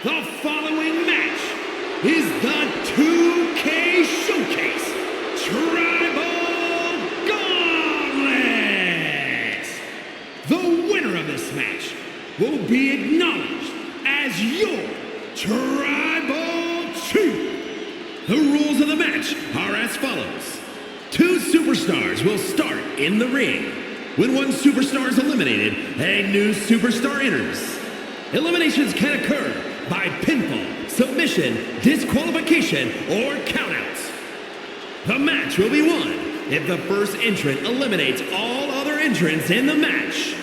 The following match is the 2K Showcase Tribal Gauntlet. The winner of this match will be acknowledged as your Tribal Chief. The rules of the match are as follows. 2 superstars will start in the ring. When one superstar is eliminated, a new superstar enters. Eliminations can occur by pinfall, submission, disqualification, or countouts. The match will be won if the first entrant eliminates all other entrants in the match.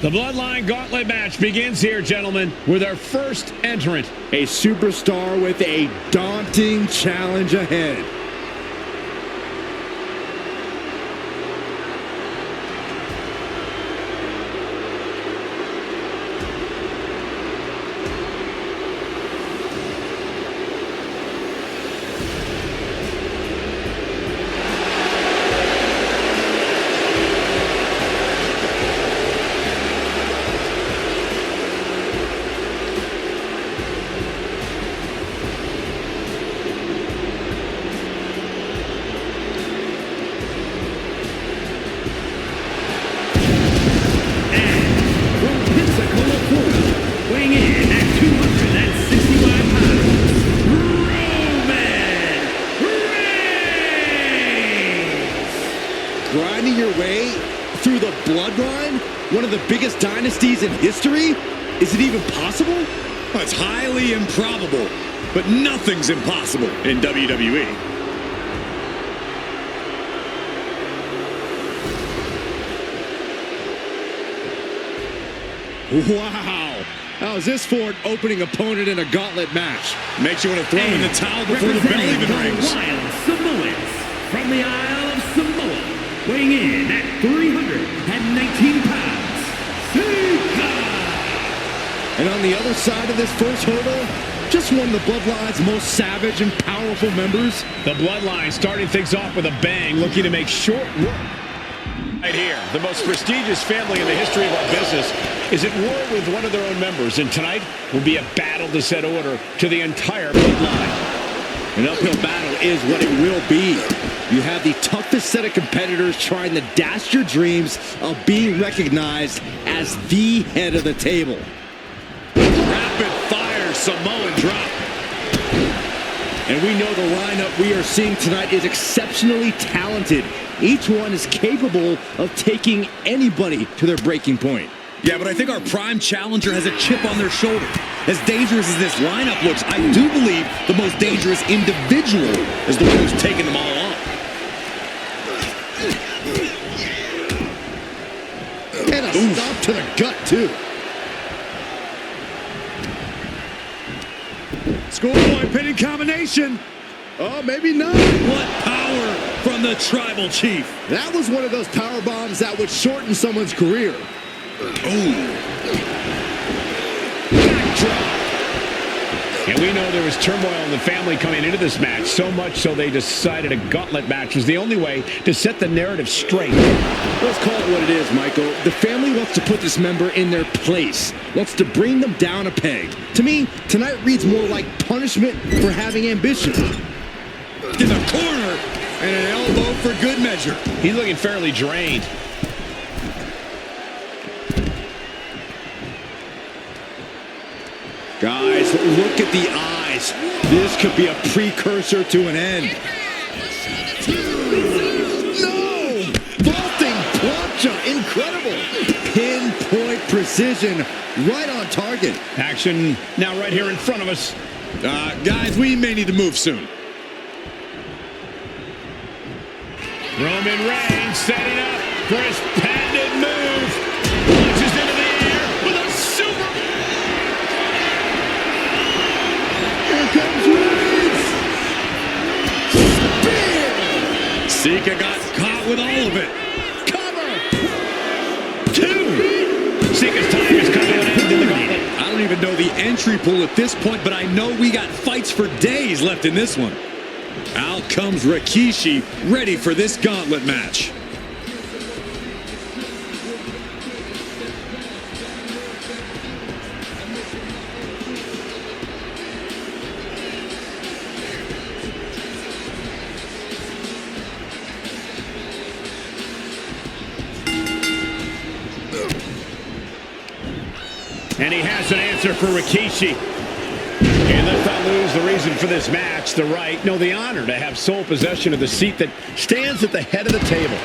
The Bloodline Gauntlet match begins here, gentlemen, with our first entrant. A superstar with a daunting challenge ahead. Grinding your way through the bloodline, one of the biggest dynasties in history? Is it even possible? Well, it's highly improbable, but nothing's impossible in WWE. Wow! How's this for an opening opponent in a gauntlet match? Makes you want to throw in the towel before the bell even rings. The Wild Samoans from the Isle of Samoa, weighing in at 319 pounds, Sika! And on the other side of this first hurdle, just one of the Bloodline's most savage and powerful members. The Bloodline starting things off with a bang, looking to make short work. Right here, the most prestigious family in the history of our business is at war with one of their own members, and tonight will be a battle to set order to the entire Bloodline. An uphill battle is what it will be. You have the toughest set of competitors trying to dash your dreams of being recognized as the head of the table. Rapid fire Samoan drop. And we know the lineup we are seeing tonight is exceptionally talented. Each one is capable of taking anybody to their breaking point. Yeah, but I think our prime challenger has a chip on their shoulder. As dangerous as this lineup looks, I do believe the most dangerous individual is the one who's taking them all on. And a stomp to the gut, too. Schoolboy pinning combination. Oh, maybe not. What power from the Tribal Chief. That was one of those power bombs that would shorten someone's career. And we know there was turmoil in the family coming into this match, so much so they decided a gauntlet match was the only way to set the narrative straight. Let's call it what it is, Michael. The family wants to put this member in their place, wants to bring them down a peg. To me, tonight reads more like punishment for having ambition. In the corner, and an elbow for good measure. He's looking fairly drained. Guys, look at the eyes. This could be a precursor to an end. No! Vaulting plancha, incredible. Pinpoint precision, right on target. Action now right here in front of us. Guys, we may need to move soon. Roman Reigns setting up for his patented move. Launches into the air with a super... Here comes Reigns. Spear. Sika got caught with all of it. Cover. 2. Sika's time is coming to an end in the gauntlet. I don't even know the entry pool at this point, but I know we got fights for days left in this one. Out comes Rikishi, ready for this gauntlet match. And he has an answer for Rikishi. And let's not lose the reason for this match, the right, no, the honor to have sole possession of the seat that stands at the head of the table.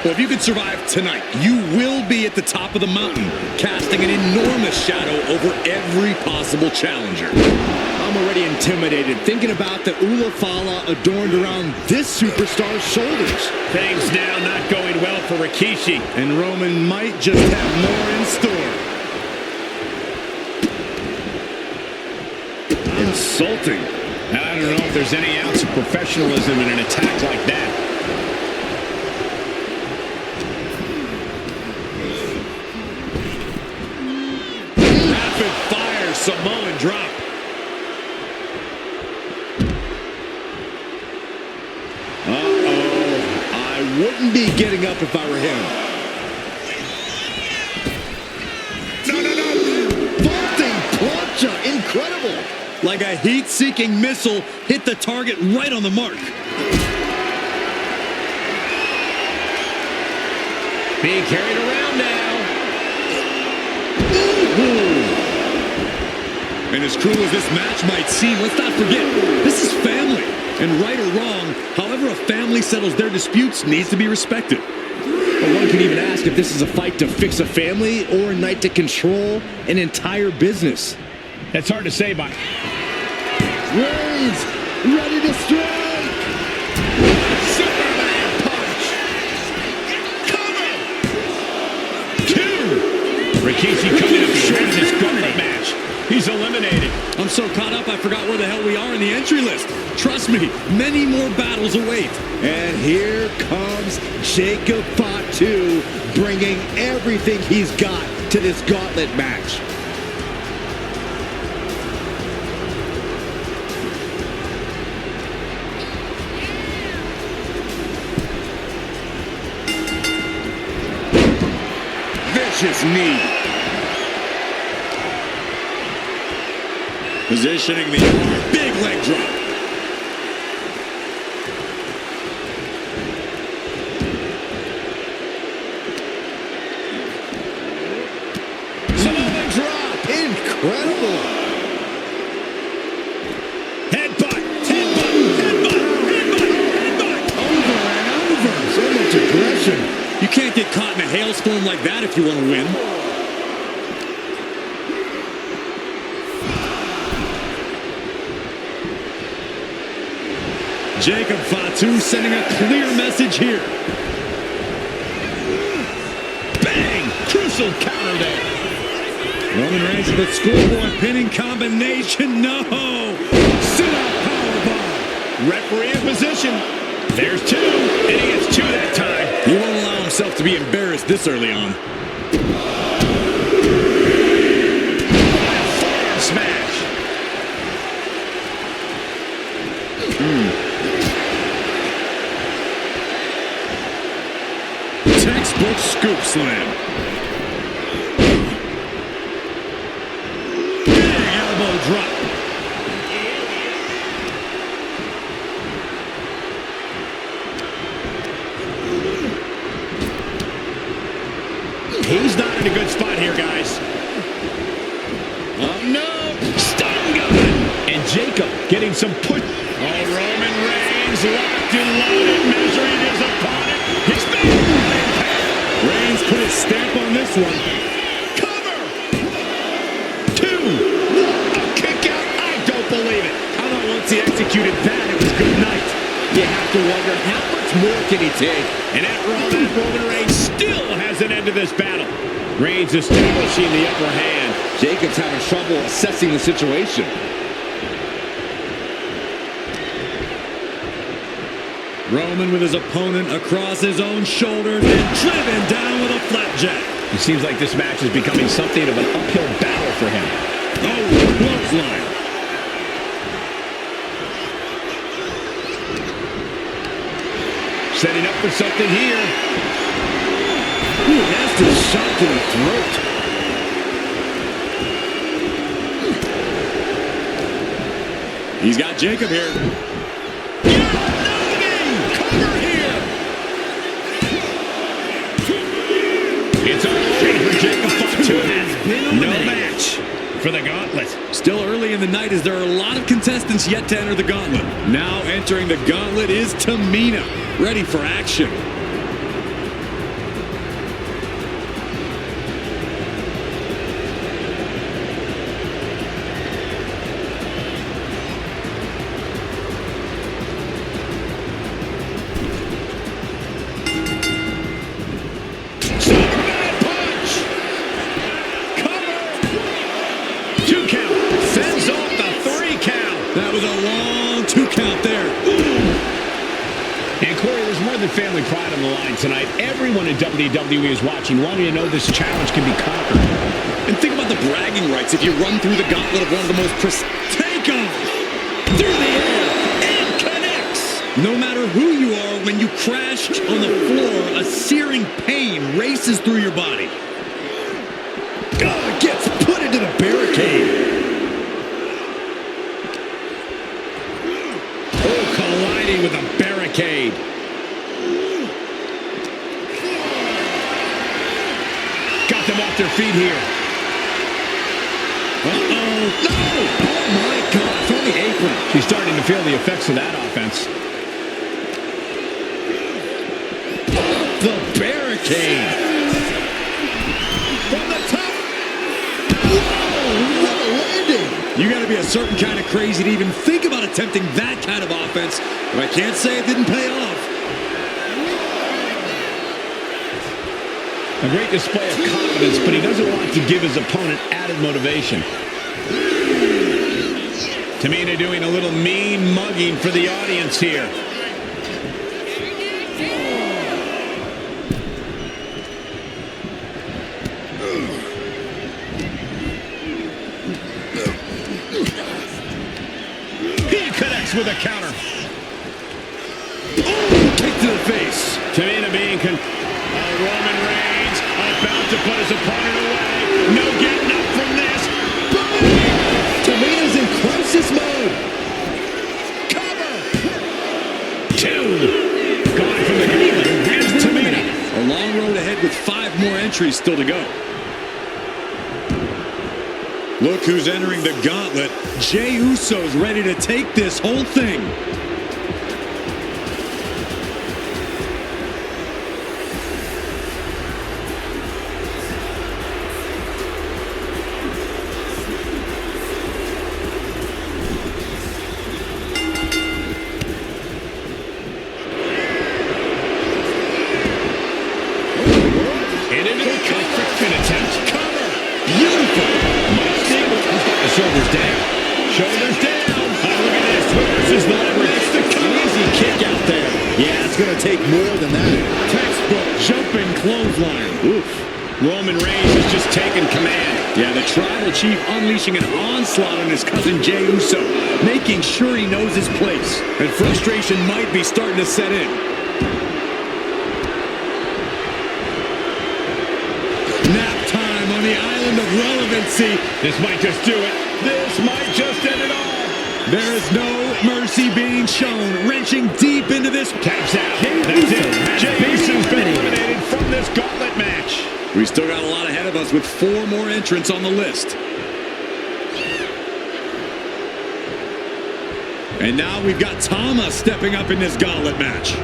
Well, if you can survive tonight, you will be at the top of the mountain, casting an enormous shadow over every possible challenger. I'm already intimidated thinking about the Ulafala adorned around this superstar's shoulders. Things now not going well for Rikishi. And Roman might just have more in store. Insulting. I don't know if there's any ounce of professionalism in an attack like that. Rapid fire Samoan drop. I wouldn't be getting up if I were him. No. Vaulting plancha, incredible. Like a heat-seeking missile, hit the target right on the mark. Being carried around now. And as cruel as this match might seem, let's not forget, this is family. And right or wrong, however a family settles their disputes needs to be respected. But one can even ask if this is a fight to fix a family or a night to control an entire business. That's hard to say, but Reigns, ready to strike! Superman punch! Cover! 2! Rikishi coming up short in this Gauntlet match. He's eliminated. I'm so caught up I forgot where the hell we are in the entry list. Trust me, many more battles await. And here comes Jacob Fatu, bringing everything he's got to this Gauntlet match. Vicious knee. Positioning the arm. Big leg drop. Samoan drop. Incredible. Headbutt! Headbutt! Over and over. So much aggression. You can't get caught in a hailstorm like that if you want to win. Jacob Fatu sending a clear message here. Bang! Crucial counter there. Roman Reigns with a schoolboy pinning combination. No! Sit-out powerbomb. Referee in position. There's 2, and he gets 2 that time. He won't allow himself to be embarrassed this early on. Forward smash. Textbook scoop slam. Big elbow drop. He's not in a good spot here, guys. Oh, no. Stun gun. And Jacob getting some push. Oh, Roman Reigns locked and loaded, measuring his opponent. He's made Reigns put his stamp on this one. cover. 2. A kick out. I don't believe it. How about once he executed that, it was good night. You have to wonder, how much more can he take? And after all that, Roman Reigns still has an end to this battle. Reigns establishing the upper hand. Jacob's having trouble assessing the situation. Roman with his opponent across his own shoulders and driven down with a flapjack. It seems like this match is becoming something of an uphill battle for him. Oh, clothesline. Setting up for something here. Ooh, nasty shot to the throat. He's got Jacob here. Cover here. It's all over for Jacob Fatu. been No eliminated. match for the Gauntlet. Still early in the night as there are a lot of contestants yet to enter the Gauntlet. Now entering the Gauntlet is Tamina, ready for action. That was a long 2 count there. And Corey, there's more than family pride on the line tonight. Everyone in WWE is watching, wanting to know this challenge can be conquered. And think about the bragging rights if you run through the gauntlet of one of the most take off through the air and connects. No matter who you are, when you crash on the floor, a searing pain races through your body. Oh, gets put into the barricade. Colliding with a barricade. Got them off their feet here. Uh-oh. No! Oh, my God. It's on the apron. She's starting to feel the effects of that offense. The barricade. From the top. Whoa, what a landing. You got to be a certain kind of crazy to even think about attempting that kind of offense, but I can't say it didn't pay off. A great display of confidence, but he doesn't want to give his opponent added motivation. Tamina doing a little mean mugging for the audience here. With a counter. Oh, kick to the face. Tamina being Roman Reigns about to put his opponent away. No getting up from this. Boom! Tamina's in crisis mode. Cover. 2. Gone from the Gauntlet. There's Tamina. A long road ahead with 5 more entries still to go. Look who's entering the Gauntlet. Jey Uso's ready to take this whole thing. And into the conflict attempt. Cover. Beautiful. Shoulders down. Shoulders down. Look at this. Versus the leverage. It's the easy kick out there. Yeah, it's going to take more than that. Textbook jumping clothesline. Oof. Roman Reigns is just taking command. Yeah, the Tribal Chief unleashing an onslaught on his cousin Jey Uso, making sure he knows his place. And frustration might be starting to set in. Nap time on the island of relevancy. This might just do it. This might just end it all. There is no mercy being shown. Wrenching deep into this. Taps out. That's it. Jey Uso's been eliminated from this gauntlet match. We still got a lot ahead of us with 4 more entrants on the list. And now we've got Tama stepping up in this gauntlet match.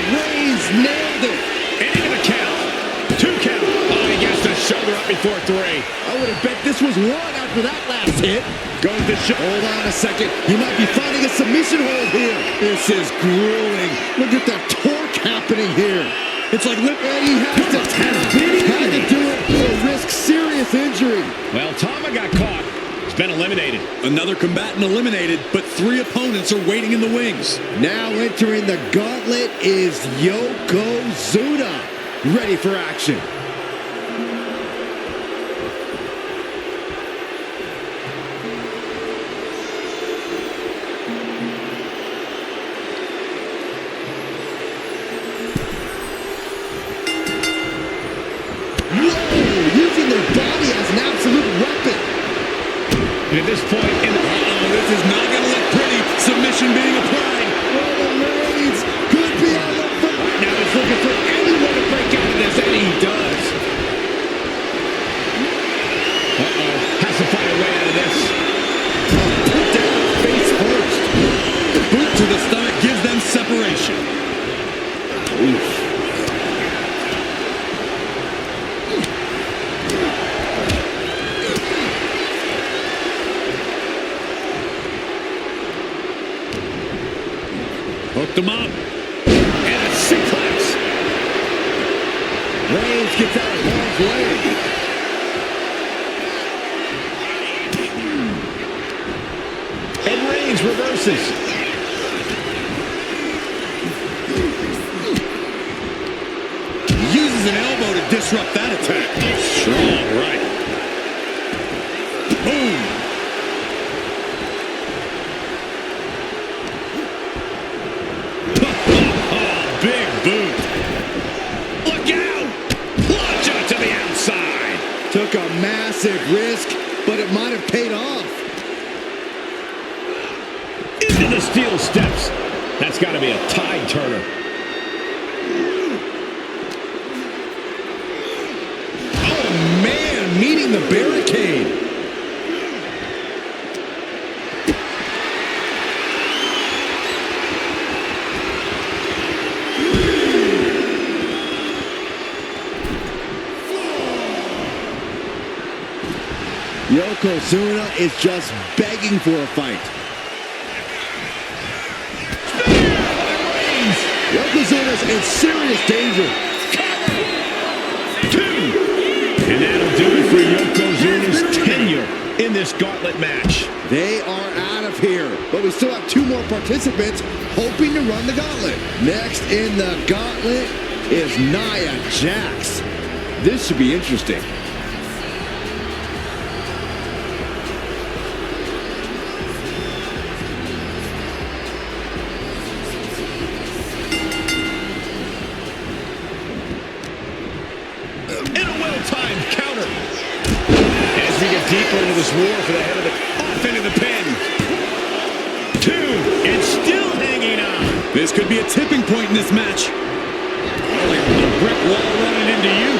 Reigns nailed it. And into the count. 2 count. Oh, he gets the shoulder up before 3. I would have bet this was 1 after that last hit. Goes the show. Hold on a second. He might be finding a submission hold here. This is grueling. Look at the torque happening here. It's like lip. And he has to do it or risk serious injury. Well, Tama got caught. He's been eliminated. Another combatant eliminated, but 3 opponents are waiting in the wings. Now entering the gauntlet is Yokozuna, ready for action. this point in the... This is not going to look pretty. Submission being applied. Roman Reigns could be on the front. Right now he's looking for anyone to break out of this, and he does. Has to find a way out of this. Put down face first. The boot to the stomach gives them separation. Oof. Hooked him up. And a suplex. Reigns gets out of harm's way. And Reigns reverses. Uses an elbow to disrupt that attack. Strong right. Boom. Big boot. Look out! Launch out to the outside. Took a massive risk, but it might have paid off. Into the steel steps. That's got to be a tide turner. Oh, man, meeting the barricade. Yokozuna is just begging for a fight. Yokozuna's in serious danger. And that'll do it for Yokozuna's tenure in this gauntlet match. They are out of here, but we still have 2 more participants hoping to run the gauntlet. Next in the gauntlet is Nia Jax. This should be interesting. Deeper into this war for the head of the... Off into the pin. 2. And still hanging on. This could be a tipping point in this match. Oh, like a brick wall running into you.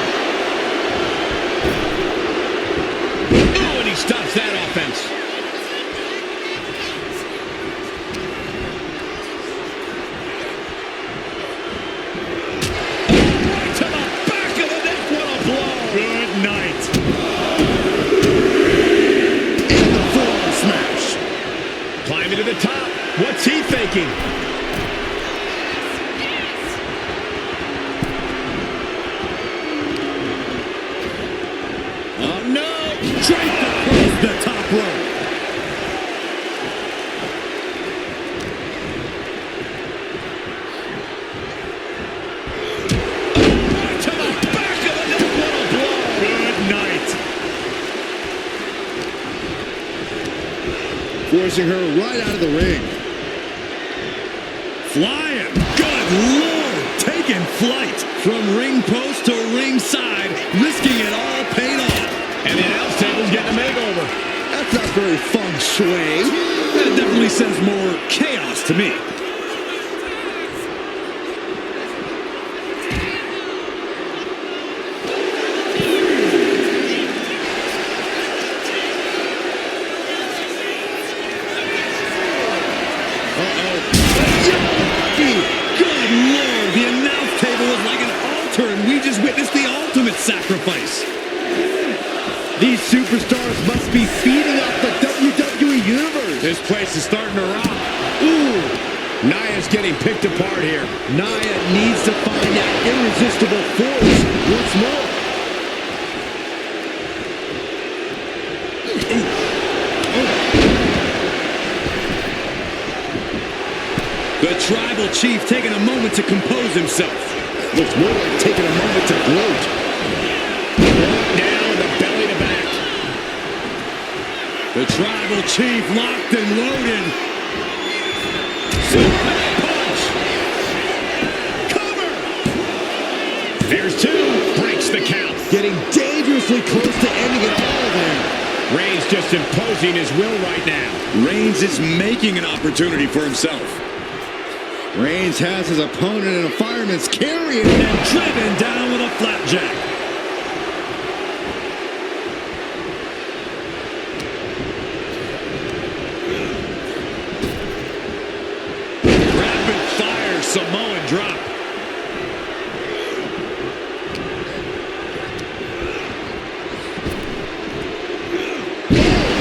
Oh, and he stops that offense. Right to the back of the neck. What a blow. Good night. Climbing to the top. What's he thinking? Oh, no. Draped across the top rope. Right to the back of the neck. What a blow. Good night. Forcing her right out of the ring. Flying. Good Lord. Taking flight. From ring post to ringside. Risking it all paid off. And the announce table's getting a makeover. That's not very feng shui. That definitely says more chaos to me. Sacrifice. These superstars must be feeding off the WWE Universe. This place is starting to rock. Ooh. Nia's getting picked apart here. Nia needs to find that irresistible force once more. The Tribal Chief taking a moment to compose himself. Looks more like taking a moment to gloat. Down the belly to back. The Tribal Chief locked and loaded. Superman punch. Cover. There's 2. Breaks the count. Getting dangerously close to ending it all there. Reigns just imposing his will right now. Reigns is making an opportunity for himself. Reigns has his opponent in a fireman's carry And driven down with a flapjack. Rapid fire Samoan drop.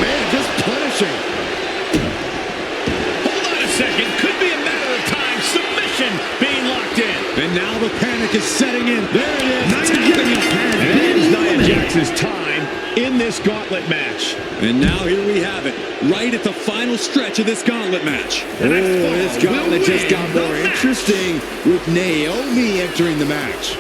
Man, just punishing. Hold on a second. Could be a matter of time. Submission being locked in. And now the panic is setting in. There it is. And it ends Nia Jax's time in this gauntlet match. And now here we have it, right at the final stretch of this gauntlet match. Oh, this gauntlet just got more interesting with Naomi entering the match.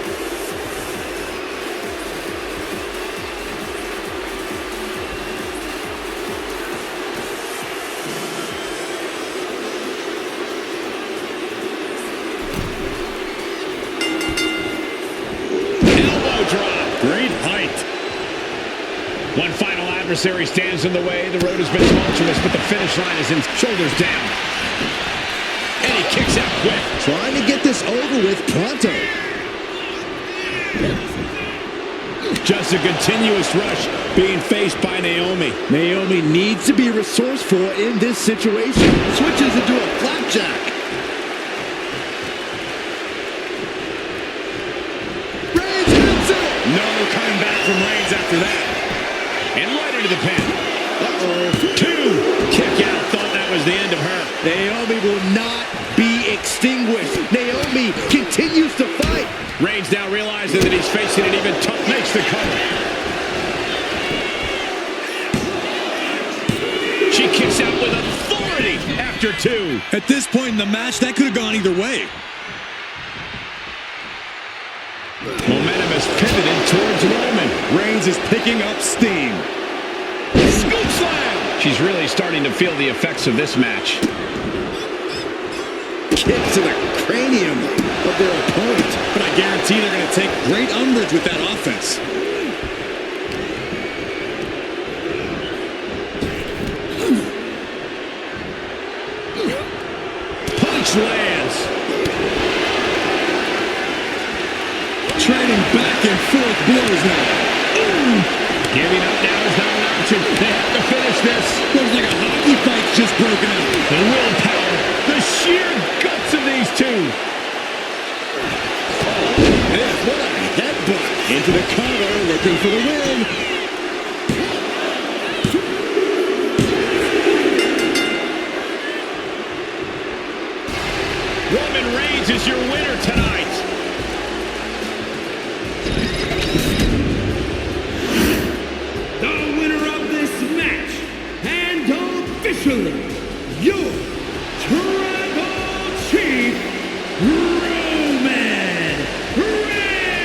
Elbow drop. Great height. One final adversary stands in the way. The road has been tumultuous, but the finish line is in. Shoulders down. And he kicks out quick. Trying to get this over with pronto. Just a continuous rush being faced by Naomi. Naomi needs to be resourceful in this situation. Switches into a flapjack. Reigns hits it. No coming back from Reigns after that. And right into the pin. Uh-oh. 2. Kick out. Thought that was the end of her. Naomi will not be extinguished. Naomi continues to fight. Reigns now realizing that he's facing an even tough. Makes the cover. She kicks out with authority after 2. At this point in the match, that could have gone either way. Momentum has pivoted towards Roman. Reigns is picking up steam. Scoop slam! She's really starting to feel the effects of this match. Kick to the cranium of their opponent. But I guarantee they're going to take great umbrage with that offense. Punch lands. Trading back and forth blows now. Giving up now is not an option. They have to finish this. Looks like a hockey fight's just broken out. The willpower, the sheer guts of these two. Man, what a headbutt. Into the cover, looking for the win. Roman Reigns is your winner tonight. The winner of this match, and officially, your Tribal Chief, Roman Reigns!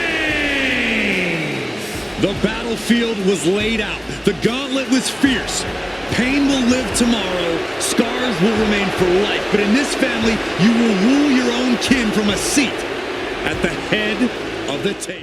The battlefield was laid out. The gauntlet was fierce. Pain will live tomorrow. Scars will remain for life. But in this family, you will rule your own kin from a seat at the head of the table.